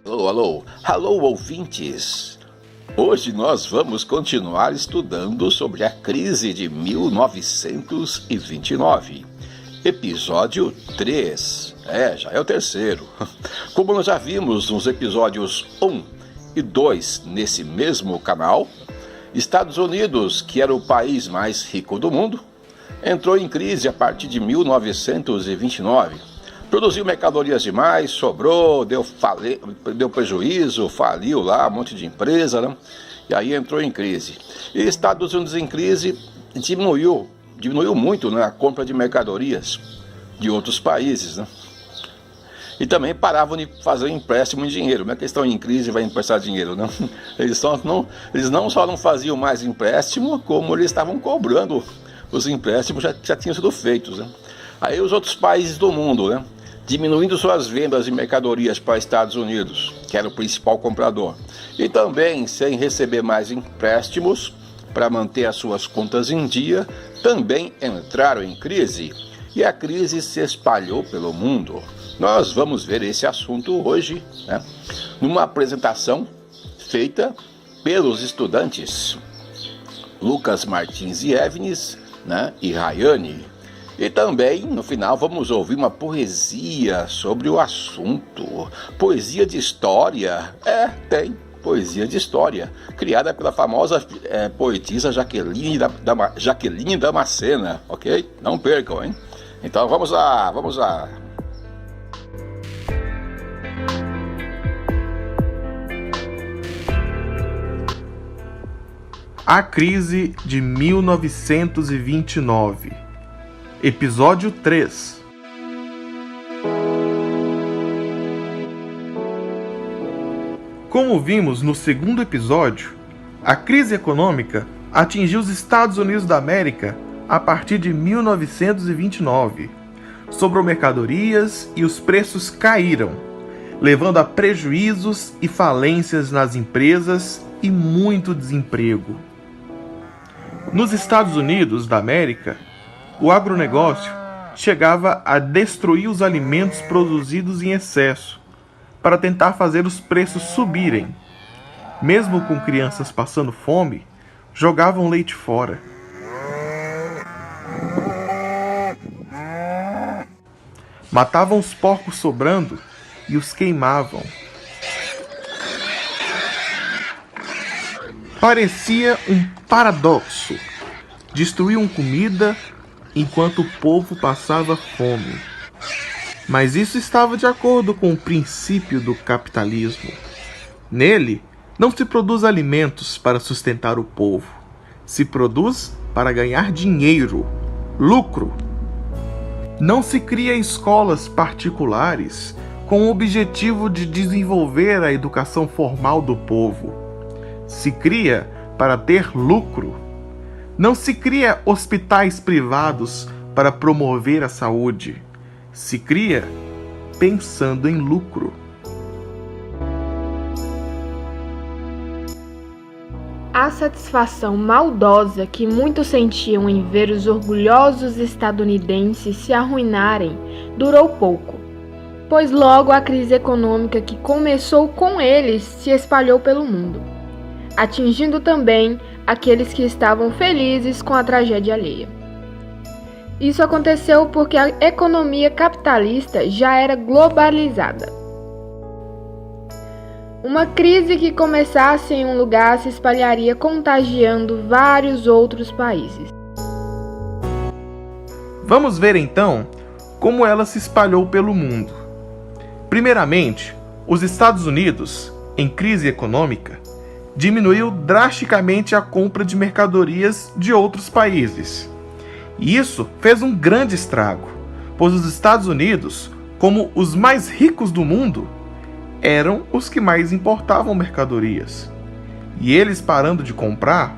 Alô, alô, alô, ouvintes! Hoje nós vamos continuar estudando sobre a crise de 1929, episódio 3. Já é o terceiro. Como nós já vimos nos episódios 1 e 2 nesse mesmo canal, Estados Unidos, que era o país mais rico do mundo, entrou em crise a partir de 1929. Produziu mercadorias demais, sobrou, deu prejuízo, faliu lá um monte de empresa, né? E aí entrou em crise. E Estados Unidos em crise diminuiu muito, né, a compra de mercadorias de outros países, né? E também paravam de fazer empréstimo em dinheiro. Não é questão em crise vai emprestar dinheiro, não. Eles não só não faziam mais empréstimo, como eles estavam cobrando os empréstimos já tinham sido feitos, né? Aí os outros países do mundo, né, diminuindo suas vendas de mercadorias para Estados Unidos, que era o principal comprador, e também sem receber mais empréstimos para manter as suas contas em dia, também entraram em crise, e a crise se espalhou pelo mundo. Nós vamos ver esse assunto hoje, né, numa apresentação feita pelos estudantes Lucas Martins e Evnes, né, e Rayane. E também, no final, vamos ouvir uma poesia sobre o assunto. Poesia de história. Tem poesia de história, criada pela famosa poetisa Jaqueline Damascena, ok? Não percam, hein? Então vamos lá. A crise de 1929. Episódio 3. Como vimos no segundo episódio, a crise econômica atingiu os Estados Unidos da América a partir de 1929. Sobrou mercadorias e os preços caíram, levando a prejuízos e falências nas empresas e muito desemprego. Nos Estados Unidos da América, o agronegócio chegava a destruir os alimentos produzidos em excesso para tentar fazer os preços subirem. Mesmo com crianças passando fome, jogavam leite fora. Matavam os porcos sobrando e os queimavam. Parecia um paradoxo. Destruíam comida enquanto o povo passava fome. Mas isso estava de acordo com o princípio do capitalismo. Nele, não se produz alimentos para sustentar o povo. Se produz para ganhar dinheiro, lucro. Não se cria escolas particulares com o objetivo de desenvolver a educação formal do povo. Se cria para ter lucro. Não se cria hospitais privados para promover a saúde. Se cria pensando em lucro. A satisfação maldosa que muitos sentiam em ver os orgulhosos estadunidenses se arruinarem durou pouco, pois logo a crise econômica que começou com eles se espalhou pelo mundo, atingindo também aqueles que estavam felizes com a tragédia alheia. Isso aconteceu porque a economia capitalista já era globalizada. Uma crise que começasse em um lugar se espalharia contagiando vários outros países. Vamos ver então como ela se espalhou pelo mundo. Primeiramente, os Estados Unidos, em crise econômica, diminuiu drasticamente a compra de mercadorias de outros países. E isso fez um grande estrago, pois os Estados Unidos, como os mais ricos do mundo, eram os que mais importavam mercadorias. E eles, parando de comprar,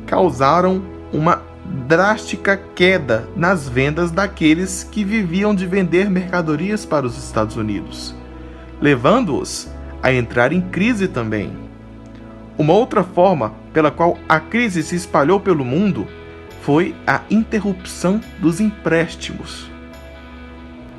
causaram uma drástica queda nas vendas daqueles que viviam de vender mercadorias para os Estados Unidos, levando-os a entrar em crise também. Uma outra forma pela qual a crise se espalhou pelo mundo foi a interrupção dos empréstimos.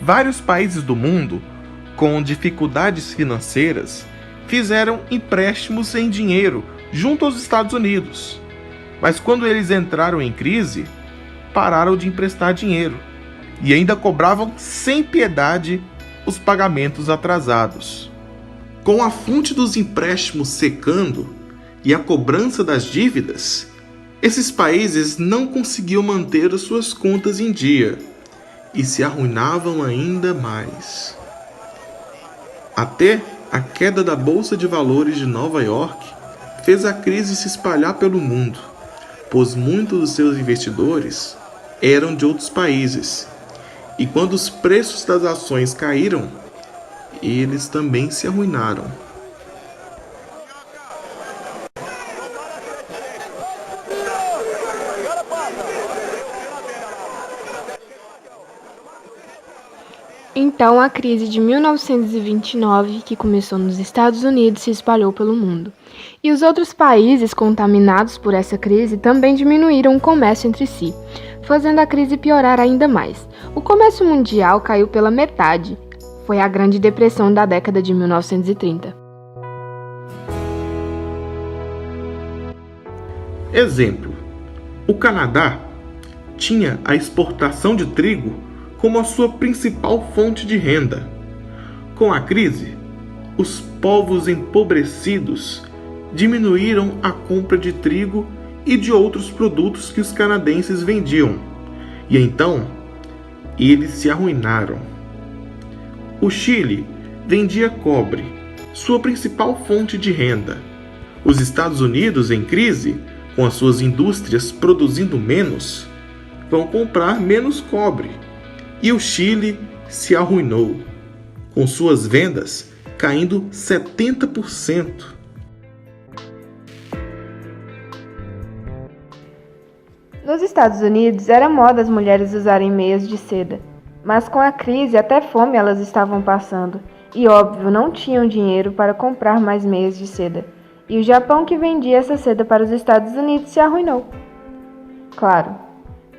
Vários países do mundo com dificuldades financeiras, fizeram empréstimos em dinheiro junto aos Estados Unidos. Mas quando eles entraram em crise, pararam de emprestar dinheiro e ainda cobravam sem piedade os pagamentos atrasados. Com a fonte dos empréstimos secando e a cobrança das dívidas, esses países não conseguiam manter as suas contas em dia e se arruinavam ainda mais. Até a queda da Bolsa de Valores de Nova York fez a crise se espalhar pelo mundo, pois muitos dos seus investidores eram de outros países. E quando os preços das ações caíram, eles também se arruinaram. Então, a crise de 1929, que começou nos Estados Unidos, se espalhou pelo mundo. E os outros países contaminados por essa crise também diminuíram o comércio entre si, fazendo a crise piorar ainda mais. O comércio mundial caiu pela metade. Foi a Grande Depressão da década de 1930. Exemplo: o Canadá tinha a exportação de trigo como a sua principal fonte de renda. Com a crise, os povos empobrecidos diminuíram a compra de trigo e de outros produtos que os canadenses vendiam, e então eles se arruinaram. O Chile vendia cobre, sua principal fonte de renda. Os Estados Unidos, em crise, com as suas indústrias produzindo menos, vão comprar menos cobre. E o Chile se arruinou, com suas vendas caindo 70%. Nos Estados Unidos, era moda as mulheres usarem meias de seda. Mas com a crise, até fome elas estavam passando. E, óbvio, não tinham dinheiro para comprar mais meias de seda. E o Japão, que vendia essa seda para os Estados Unidos, se arruinou. Claro,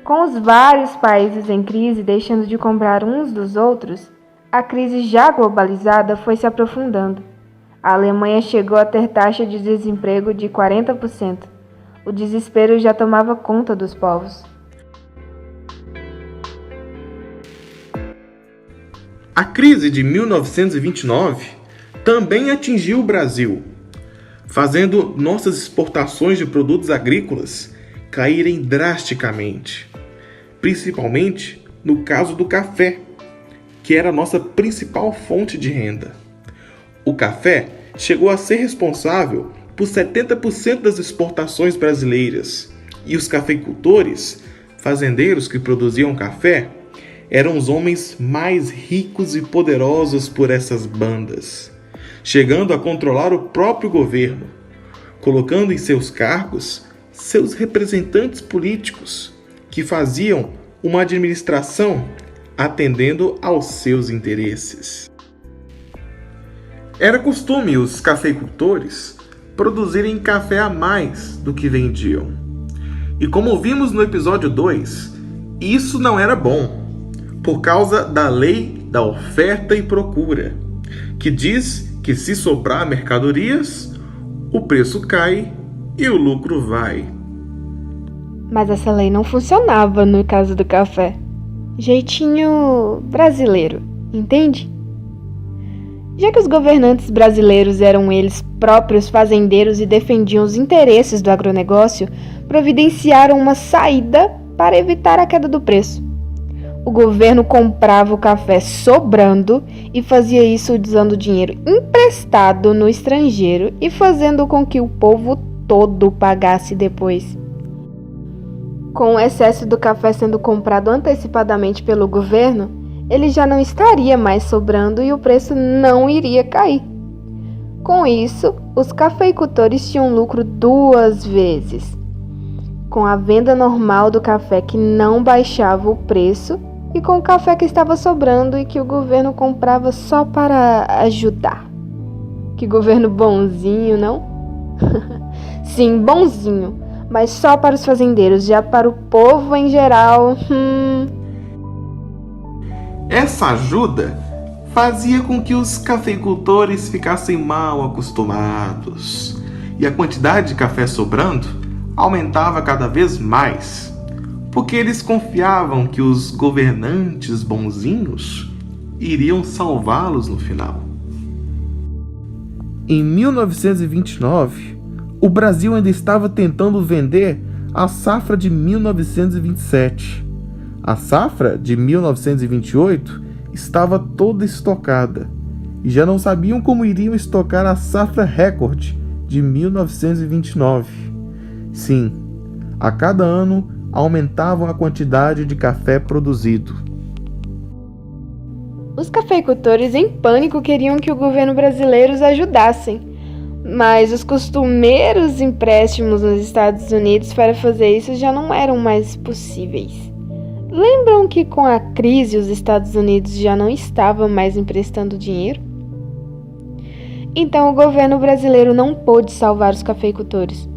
com os vários países em crise deixando de comprar uns dos outros, a crise já globalizada foi se aprofundando. A Alemanha chegou a ter taxa de desemprego de 40%. O desespero já tomava conta dos povos. A crise de 1929 também atingiu o Brasil, fazendo nossas exportações de produtos agrícolas caírem drasticamente, principalmente no caso do café, que era a nossa principal fonte de renda. O café chegou a ser responsável por 70% das exportações brasileiras, e os cafeicultores, fazendeiros que produziam café, eram os homens mais ricos e poderosos por essas bandas, chegando a controlar o próprio governo, colocando em seus cargos seus representantes políticos, que faziam uma administração atendendo aos seus interesses. Era costume os cafeicultores produzirem café a mais do que vendiam. E como vimos no episódio 2, isso não era bom, por causa da lei da oferta e procura, que diz que se sobrar mercadorias, o preço cai e o lucro vai. Mas essa lei não funcionava no caso do café. Jeitinho brasileiro, entende? Já que os governantes brasileiros eram eles próprios fazendeiros e defendiam os interesses do agronegócio, providenciaram uma saída para evitar a queda do preço. O governo comprava o café sobrando e fazia isso usando dinheiro emprestado no estrangeiro e fazendo com que o povo todo pagasse depois. Com o excesso do café sendo comprado antecipadamente pelo governo, ele já não estaria mais sobrando e o preço não iria cair. Com isso, os cafeicultores tinham lucro 2 vezes. Com a venda normal do café que não baixava o preço e com o café que estava sobrando e que o governo comprava só para ajudar. Que governo bonzinho, não? Sim, bonzinho, mas só para os fazendeiros, já para o povo em geral. Essa ajuda fazia com que os cafeicultores ficassem mal acostumados e a quantidade de café sobrando aumentava cada vez mais, porque eles confiavam que os governantes bonzinhos iriam salvá-los no final. Em 1929, o Brasil ainda estava tentando vender a safra de 1927. A safra de 1928 estava toda estocada e já não sabiam como iriam estocar a safra recorde de 1929. Sim, a cada ano aumentavam a quantidade de café produzido. Os cafeicultores, em pânico, queriam que o governo brasileiro os ajudasse, mas os costumeiros empréstimos nos Estados Unidos para fazer isso já não eram mais possíveis. Lembram que com a crise os Estados Unidos já não estavam mais emprestando dinheiro? Então o governo brasileiro não pôde salvar os cafeicultores.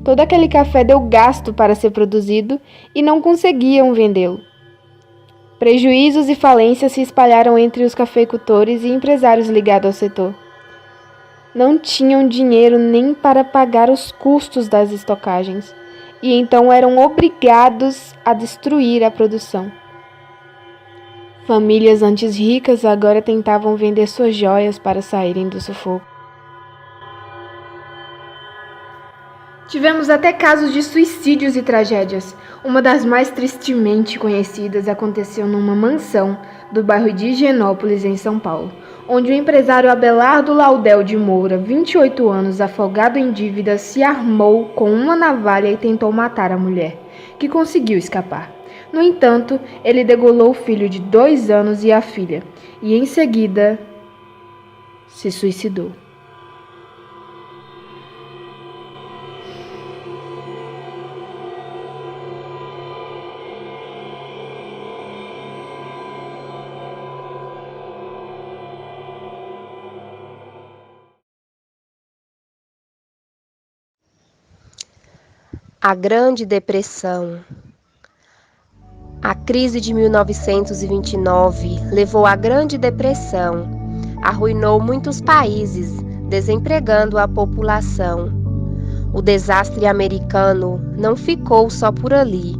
Todo aquele café deu gasto para ser produzido e não conseguiam vendê-lo. Prejuízos e falências se espalharam entre os cafeicultores e empresários ligados ao setor. Não tinham dinheiro nem para pagar os custos das estocagens, e então eram obrigados a destruir a produção. Famílias antes ricas agora tentavam vender suas joias para saírem do sufoco. Tivemos até casos de suicídios e tragédias. Uma das mais tristemente conhecidas aconteceu numa mansão do bairro de Higienópolis, em São Paulo, onde o empresário Abelardo Laudel de Moura, 28 anos, afogado em dívidas, se armou com uma navalha e tentou matar a mulher, que conseguiu escapar. No entanto, ele degolou o filho de 2 anos e a filha, e em seguida se suicidou. A Grande Depressão. A crise de 1929 levou à Grande Depressão, arruinou muitos países, desempregando a população. O desastre americano não ficou só por ali,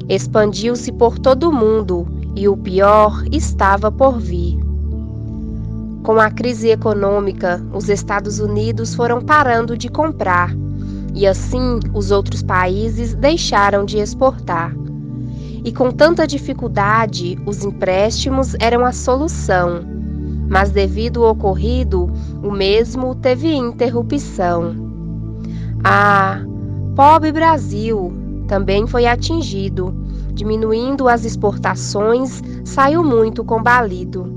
expandiu-se por todo o mundo e o pior estava por vir. Com a crise econômica, os Estados Unidos foram parando de comprar, e assim os outros países deixaram de exportar. E com tanta dificuldade, os empréstimos eram a solução. Mas devido ao ocorrido, o mesmo teve interrupção. Ah, pobre Brasil, também foi atingido. Diminuindo as exportações, saiu muito combalido.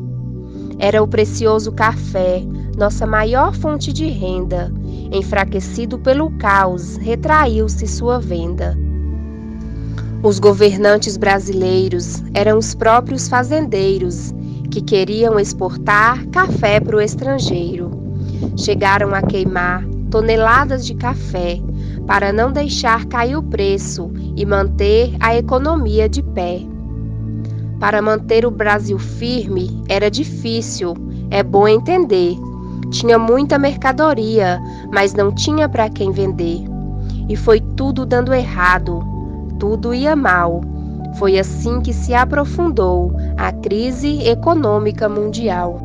Era o precioso café, nossa maior fonte de renda. Enfraquecido pelo caos, retraiu-se sua venda. Os governantes brasileiros eram os próprios fazendeiros, que queriam exportar café para o estrangeiro. Chegaram a queimar toneladas de café para não deixar cair o preço e manter a economia de pé. Para manter o Brasil firme era difícil, é bom entender. Tinha muita mercadoria, mas não tinha para quem vender. E foi tudo dando errado, tudo ia mal. Foi assim que se aprofundou a crise econômica mundial.